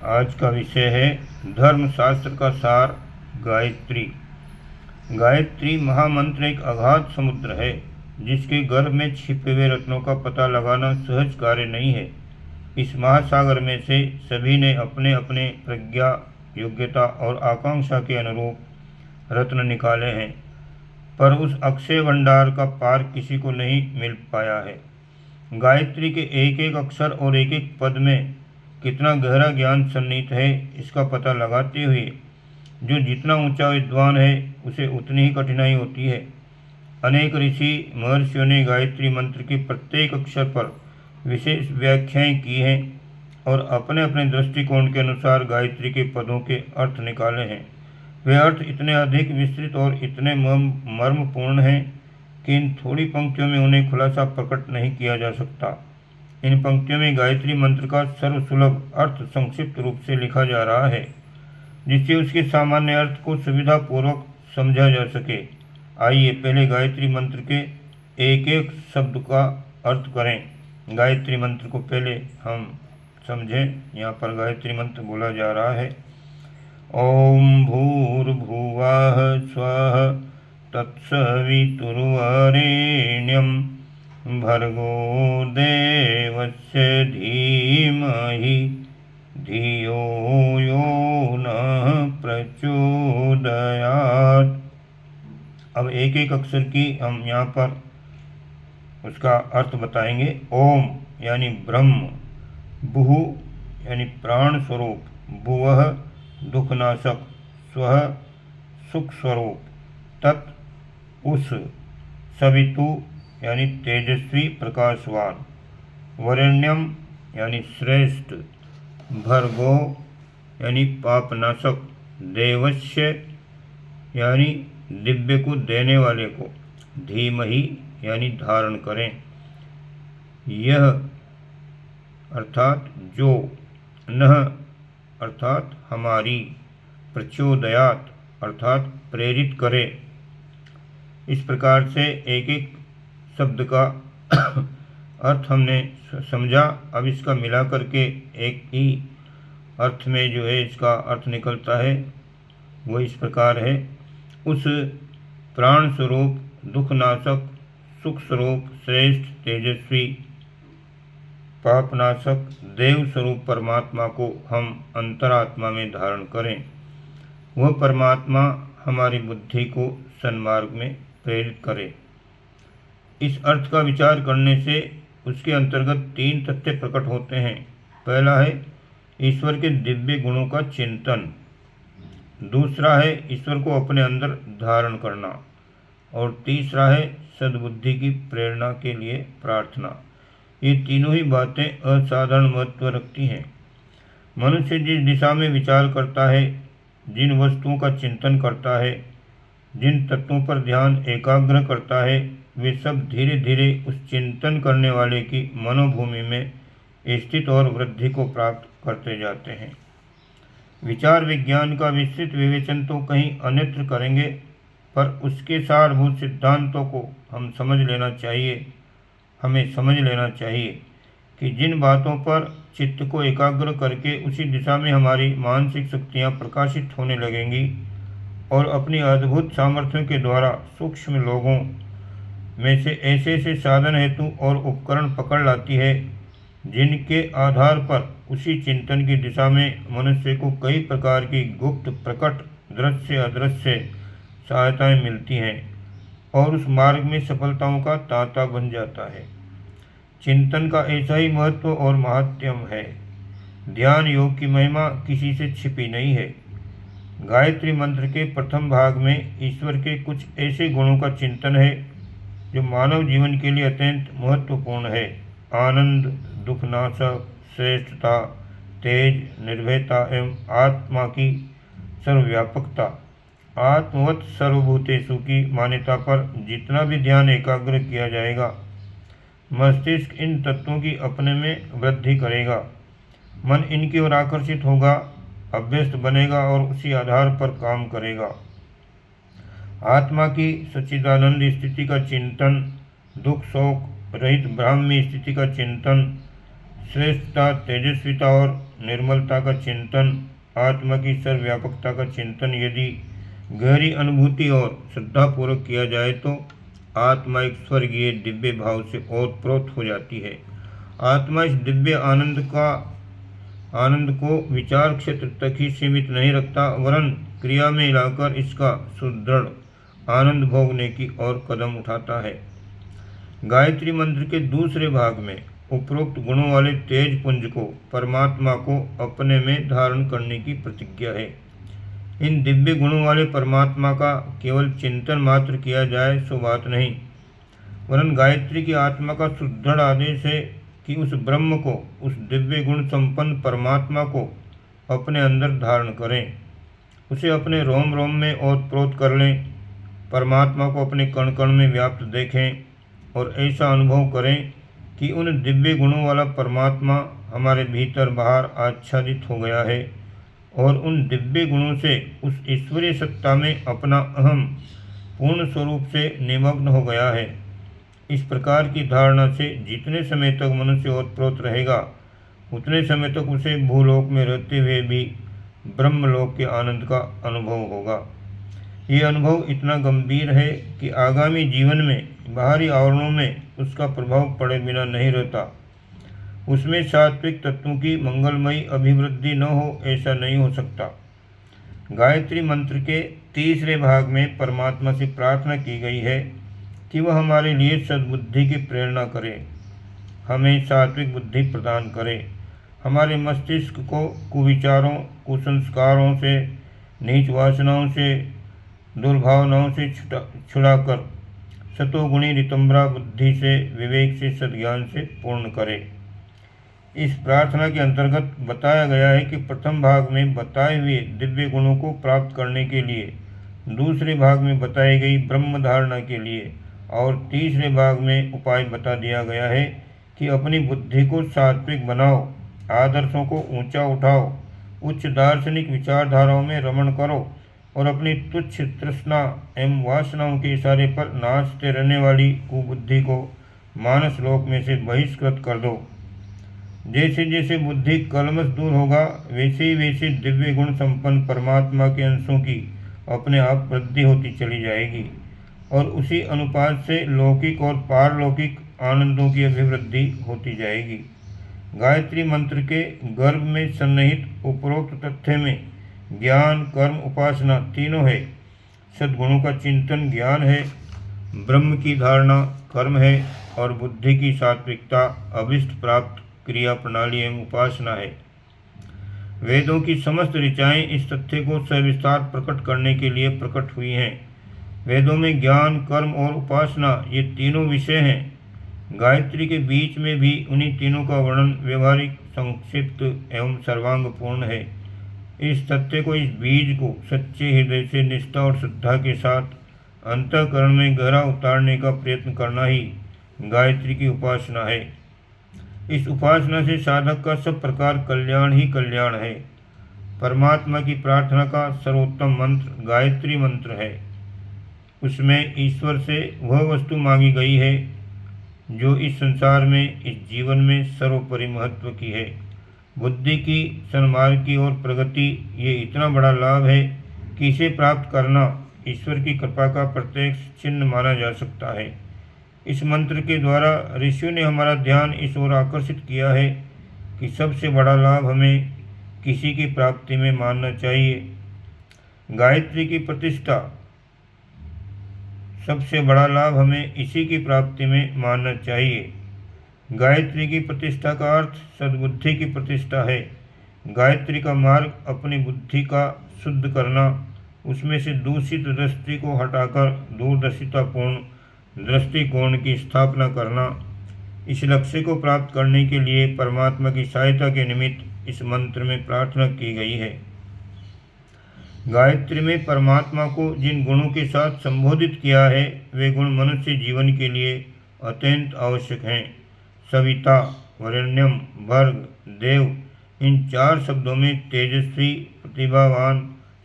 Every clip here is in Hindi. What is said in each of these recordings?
आज का विषय है धर्मशास्त्र का सार गायत्री। गायत्री महामंत्र एक अगाध समुद्र है जिसके गर्भ में छिपे हुए रत्नों का पता लगाना सहज कार्य नहीं है। इस महासागर में से सभी ने अपने अपने प्रज्ञा, योग्यता और आकांक्षा के अनुरूप रत्न निकाले हैं, पर उस अक्षय भंडार का पार किसी को नहीं मिल पाया है। गायत्री के एक एक अक्षर और एक एक पद में कितना गहरा ज्ञान सन्निहित है, इसका पता लगाते हुए जो जितना ऊंचा विद्वान है उसे उतनी ही कठिनाई होती है। अनेक ऋषि महर्षियों ने गायत्री मंत्र के प्रत्येक अक्षर पर विशेष व्याख्याएं की हैं और अपने अपने दृष्टिकोण के अनुसार गायत्री के पदों के अर्थ निकाले हैं। वे अर्थ इतने अधिक विस्तृत और इतने मर्मपूर्ण हैं कि इन थोड़ी पंक्तियों में उन्हें खुलासा प्रकट नहीं किया जा सकता। इन पंक्तियों में गायत्री मंत्र का सर्वसुलभ अर्थ संक्षिप्त रूप से लिखा जा रहा है, जिससे उसके सामान्य अर्थ को सुविधापूर्वक समझा जा सके। आइए पहले गायत्री मंत्र के एक एक शब्द का अर्थ करें। गायत्री मंत्र को पहले हम समझें। यहाँ पर गायत्री मंत्र बोला जा रहा है। ओम भूर्भुवः स्वः तत्सवितुर्वरेण्यं भर्गो देवस्य धीमहि धियो यो नः प्रचोदयात्। अब एक एक अक्षर की हम यहाँ पर उसका अर्थ बताएंगे। ओम यानी ब्रह्म, भू यानी प्राण स्वरूप, भुवः दुखनाशक, स्वः सुख स्वरूप, तत् उस, सवितु यानी तेजस्वी प्रकाशवान, वरेण्यम यानी श्रेष्ठ, भर्गो यानी पापनाशक, देवस्य यानी दिव्य को देने वाले को, धीमहि यानी धारण करें, यह अर्थात जो, नह अर्थात हमारी, प्रचोदयात अर्थात प्रेरित करे। इस प्रकार से एक एक शब्द का अर्थ हमने समझा। अब इसका मिला करके एक ही अर्थ में जो है इसका अर्थ निकलता है, वो इस प्रकार है। उस प्राण स्वरूप, दुखनाशक, सुख स्वरूप, श्रेष्ठ, तेजस्वी, पापनाशक, देव स्वरूप परमात्मा को हम अंतरात्मा में धारण करें। वह परमात्मा हमारी बुद्धि को सन्मार्ग में प्रेरित करे। इस अर्थ का विचार करने से उसके अंतर्गत तीन तथ्य प्रकट होते हैं। पहला है ईश्वर के दिव्य गुणों का चिंतन, दूसरा है ईश्वर को अपने अंदर धारण करना, और तीसरा है सद्बुद्धि की प्रेरणा के लिए प्रार्थना। ये तीनों ही बातें असाधारण महत्व रखती हैं। मनुष्य जिस दिशा में विचार करता है, जिन वस्तुओं का चिंतन करता है, जिन तत्वों पर ध्यान एकाग्र करता है, वे सब धीरे धीरे उस चिंतन करने वाले की मनोभूमि में स्थित और वृद्धि को प्राप्त करते जाते हैं। विचार विज्ञान का विस्तृत विवेचन तो कहीं अन्यत्र करेंगे, पर उसके सारभूत सिद्धांतों को हमें समझ लेना चाहिए कि जिन बातों पर चित्त को एकाग्र करके उसी दिशा में हमारी मानसिक शक्तियाँ प्रकाशित होने लगेंगी और अपनी अद्भुत सामर्थ्यों के द्वारा सूक्ष्म लोगों में से ऐसे ऐसे साधन हेतु और उपकरण पकड़ लाती है, जिनके आधार पर उसी चिंतन की दिशा में मनुष्य को कई प्रकार की गुप्त, प्रकट, दृश्य, अदृश्य सहायताएं मिलती हैं और उस मार्ग में सफलताओं का तांता बन जाता है। चिंतन का ऐसा ही महत्व और महात्म्य है। ध्यान योग की महिमा किसी से छिपी नहीं है। गायत्री मंत्र के प्रथम भाग में ईश्वर के कुछ ऐसे गुणों का चिंतन है जो मानव जीवन के लिए अत्यंत महत्वपूर्ण है। आनंद, दुखनाशक, श्रेष्ठता, तेज, निर्भयता एवं आत्मा की सर्वव्यापकता। आत्मवत् सर्वभूतेषु की मान्यता पर जितना भी ध्यान एकाग्र किया जाएगा, मस्तिष्क इन तत्वों की अपने में वृद्धि करेगा। मन इनकी ओर आकर्षित होगा, अभ्यस्त बनेगा और उसी आधार पर काम करेगा। आत्मा की सच्चिदानंद स्थिति का चिंतन, दुख शोक रहित ब्राह्मी स्थिति का चिंतन, श्रेष्ठता, तेजस्विता और निर्मलता का चिंतन, आत्मा की सर्वव्यापकता का चिंतन यदि गहरी अनुभूति और श्रद्धापूर्वक किया जाए तो आत्मा एक स्वर्गीय दिव्य भाव से ओतप्रोत हो जाती है। आत्मा इस दिव्य आनंद को विचार क्षेत्र तक ही सीमित नहीं रखता, वरन क्रिया में लाकर इसका सुदृढ़ आनंद भोगने की ओर कदम उठाता है। गायत्री मंत्र के दूसरे भाग में उपरोक्त गुणों वाले तेज पुंज को परमात्मा को अपने में धारण करने की प्रतिज्ञा है। इन दिव्य गुणों वाले परमात्मा का केवल चिंतन मात्र किया जाए सो बात नहीं, वरन गायत्री की आत्मा का सुदृढ़ आदेश है कि उस ब्रह्म को, उस दिव्य गुण संपन्न परमात्मा को अपने अंदर धारण करें, उसे अपने रोम रोम में ओतप्रोत कर लें, परमात्मा को अपने कण कण में व्याप्त देखें और ऐसा अनुभव करें कि उन दिव्य गुणों वाला परमात्मा हमारे भीतर बाहर आच्छादित हो गया है और उन दिव्य गुणों से उस ईश्वरीय सत्ता में अपना अहम पूर्ण स्वरूप से निमग्न हो गया है। इस प्रकार की धारणा से जितने समय तक मनुष्य ओतप्रोत रहेगा उतने समय तक उसे भूलोक में रहते हुए भी ब्रह्मलोक के आनंद का अनुभव होगा। ये अनुभव इतना गंभीर है कि आगामी जीवन में बाहरी आवरणों में उसका प्रभाव पड़े बिना नहीं रहता। उसमें सात्विक तत्वों की मंगलमयी अभिवृद्धि न हो, ऐसा नहीं हो सकता। गायत्री मंत्र के तीसरे भाग में परमात्मा से प्रार्थना की गई है कि वह हमारे लिए सद्बुद्धि की प्रेरणा करे, हमें सात्विक बुद्धि प्रदान करे, हमारे मस्तिष्क को कुविचारों, कुसंस्कारों से, नीच वासनाओं से, दुर्भावनाओं से छुड़ाकर सतोगुणी रितंबरा बुद्धि से, विवेक से, सद्ज्ञान से पूर्ण करे। इस प्रार्थना के अंतर्गत बताया गया है कि प्रथम भाग में बताए हुए दिव्य गुणों को प्राप्त करने के लिए, दूसरे भाग में बताई गई ब्रह्म धारणा के लिए और तीसरे भाग में उपाय बता दिया गया है कि अपनी बुद्धि को सात्विक बनाओ, आदर्शों को ऊंचा उठाओ, उच्च दार्शनिक विचारधाराओं में रमण करो और अपनी तुच्छ तृष्णा एवं वासनाओं के इशारे पर नाचते रहने वाली कुबुद्धि को मानस लोक में से बहिष्कृत कर दो। जैसे जैसे बुद्धि कलमश दूर होगा वैसे वैसे दिव्य गुण संपन्न परमात्मा के अंशों की अपने आप वृद्धि होती चली जाएगी और उसी अनुपात से लौकिक और पारलौकिक आनंदों की अभिवृद्धि होती जाएगी। गायत्री मंत्र के गर्भ में सन्निहित उपरोक्त तथ्य में ज्ञान, कर्म, उपासना तीनों है। सद्गुणों का चिंतन ज्ञान है, ब्रह्म की धारणा कर्म है और बुद्धि की सात्विकता अभिष्ट प्राप्त क्रिया प्रणाली एवं उपासना है। वेदों की समस्त ऋचाएँ इस तथ्य को सविस्तार प्रकट करने के लिए प्रकट हुई हैं। वेदों में ज्ञान, कर्म और उपासना ये तीनों विषय हैं। गायत्री के बीच में भी उन्हीं तीनों का वर्णन व्यवहारिक, संक्षिप्त एवं सर्वांगपूर्ण है। इस तथ्य को, इस बीज को सच्चे हृदय से निष्ठा और श्रद्धा के साथ अंतःकरण में गहरा उतारने का प्रयत्न करना ही गायत्री की उपासना है। इस उपासना से साधक का सब प्रकार कल्याण ही कल्याण है। परमात्मा की प्रार्थना का सर्वोत्तम मंत्र गायत्री मंत्र है। उसमें ईश्वर से वह वस्तु मांगी गई है जो इस संसार में, इस जीवन में सर्वोपरि महत्व की है। बुद्धि की, सन्मार्ग की और प्रगति ये इतना बड़ा लाभ है कि इसे प्राप्त करना ईश्वर की कृपा का प्रत्यक्ष चिन्ह माना जा सकता है। इस मंत्र के द्वारा ऋषियों ने हमारा ध्यान इस ओर आकर्षित किया है कि सबसे बड़ा लाभ हमें किसी की प्राप्ति में मानना चाहिए। गायत्री की प्रतिष्ठा, सबसे बड़ा लाभ हमें इसी की प्राप्ति में मानना चाहिए। गायत्री की प्रतिष्ठा का अर्थ सद्बुद्धि की प्रतिष्ठा है। गायत्री का मार्ग अपनी बुद्धि का शुद्ध करना, उसमें से दूषित दृष्टि को हटाकर दूरदर्शितापूर्ण दृष्टिकोण की स्थापना करना। इस लक्ष्य को प्राप्त करने के लिए परमात्मा की सहायता के निमित्त इस मंत्र में प्रार्थना की गई है। गायत्री में परमात्मा को जिन गुणों के साथ संबोधित किया है वे गुण मनुष्य जीवन के लिए अत्यंत आवश्यक हैं। सविता, वरेण्यम, भर्ग, देव, इन चार शब्दों में तेजस्वी, प्रतिभावान,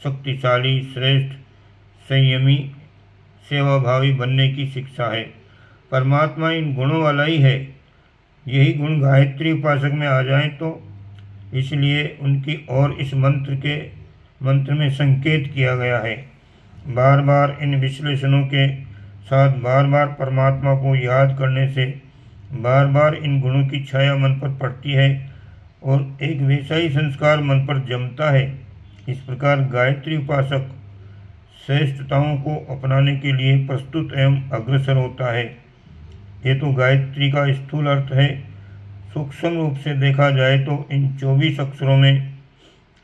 शक्तिशाली, श्रेष्ठ, संयमी, सेवाभावी बनने की शिक्षा है। परमात्मा इन गुणों वाला ही है। यही गुण गायत्री उपासक में आ जाएं तो इसलिए उनकी और इस मंत्र में संकेत किया गया है। बार बार इन विश्लेषणों के साथ बार बार परमात्मा को याद करने से बार बार इन गुणों की छाया मन पर पड़ती है और एक वैसा ही संस्कार मन पर जमता है। इस प्रकार गायत्री उपासक श्रेष्ठताओं को अपनाने के लिए प्रस्तुत एवं अग्रसर होता है। ये तो गायत्री का स्थूल अर्थ है। सूक्ष्म रूप से देखा जाए तो इन 24 अक्षरों में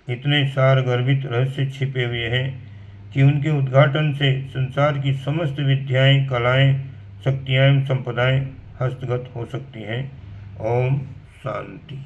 इतने सारगर्भित रहस्य छिपे हुए हैं कि उनके उद्घाटन से संसार की समस्त विद्याएं, कलाएं, शक्तियां एवं संपदाएं हस्तगत हो सकती हैं। ओम शांति।